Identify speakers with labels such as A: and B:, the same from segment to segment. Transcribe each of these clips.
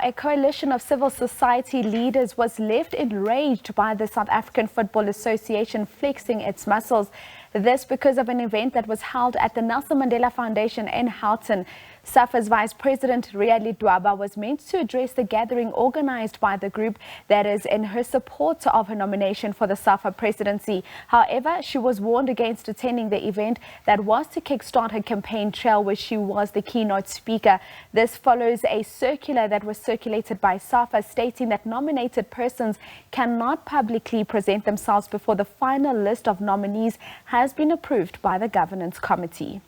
A: A coalition of civil society leaders was left enraged by the South African Football Association flexing its muscles. This because of an event that was held at the Nelson Mandela Foundation in Houghton. SAFA's Vice President Ria Ledwaba was meant to address the gathering organized by the group that is in her support of her nomination for the SAFA Presidency. However, she was warned against attending the event that was to kickstart her campaign trail, where she was the keynote speaker. This follows a circular that was circulated by SAFA stating that nominated persons cannot publicly present themselves before the final list of nominees has been approved by the Governance Committee.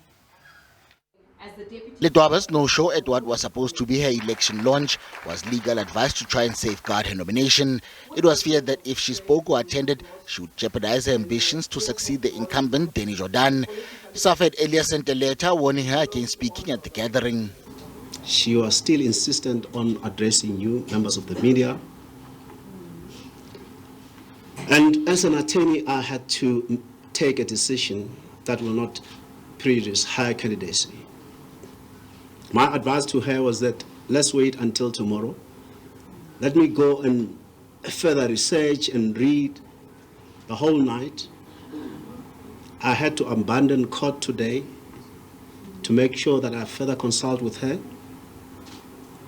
B: Ledwaba's no-show at what was supposed to be her election launch was legal advice to try and safeguard her nomination. It was feared that if she spoke or attended, she would jeopardize her ambitions to succeed the incumbent, Danny Jordan. SAFA had earlier sent a letter warning her against speaking at the gathering.
C: She was still insistent on addressing you, members of the media. And as an attorney, I had to take a decision that will not prejudice her candidacy. My advice to her was that let's wait until tomorrow. Let me go and further research and read the whole night. I had to abandon court today to make sure that I further consult with her,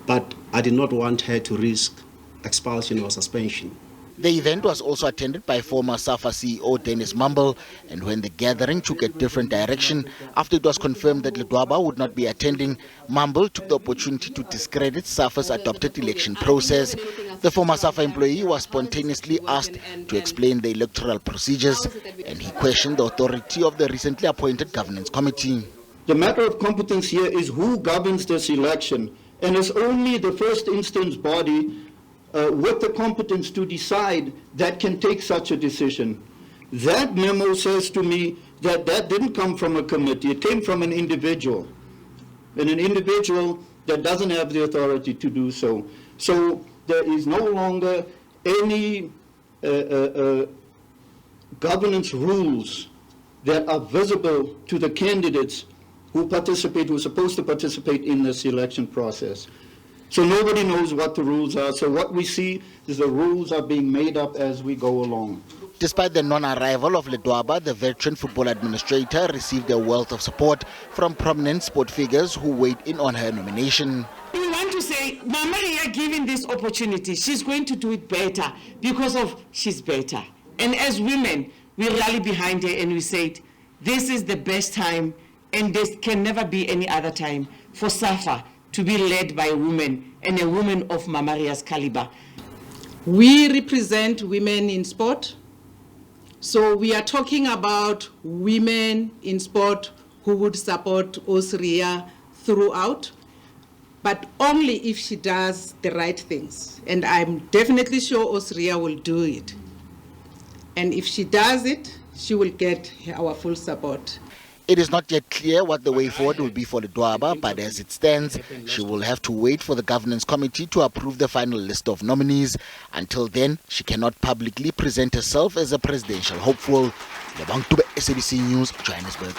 C: but I did not want her to risk expulsion or suspension.
B: The event was also attended by former SAFA CEO Dennis Mumble, and when the gathering took a different direction after it was confirmed that Ledwaba would not be attending, Mumble took the opportunity to discredit SAFA's adopted election process. The former SAFA employee was spontaneously asked to explain the electoral procedures, and he questioned the authority of the recently appointed Governance Committee.
D: The matter of competence here is who governs this election, and it's only the first instance body with the competence to decide that can take such a decision. That memo says to me that that didn't come from a committee, it came from an individual, and an individual that doesn't have the authority to do so. So there is no longer any governance rules that are visible to the candidates who participate, who are supposed to participate in this election process. So nobody knows what the rules are. So what we see is the rules are being made up as we go along.
B: Despite the non-arrival of Ledwaba, the veteran football administrator received a wealth of support from prominent sport figures who weighed in on her nomination.
E: We want to say, Mama Ria, given this opportunity, she's going to do it better because of she's better. And as women, we rally behind her and we said, this is the best time and there can never be any other time for SAFA to be led by a woman, and a woman of Mama Ria's caliber.
F: We represent women in sport, so we are talking about women in sport who would support Ria throughout, but only if she does the right things. And I'm definitely sure Ria will do it. And if she does it, she will get our full support.
B: It is not yet clear what the way forward will be for Ledwaba, but as it stands, she will have to wait for the Governance Committee to approve the final list of nominees. Until then, she cannot publicly present herself as a presidential hopeful. SABC News, Johannesburg.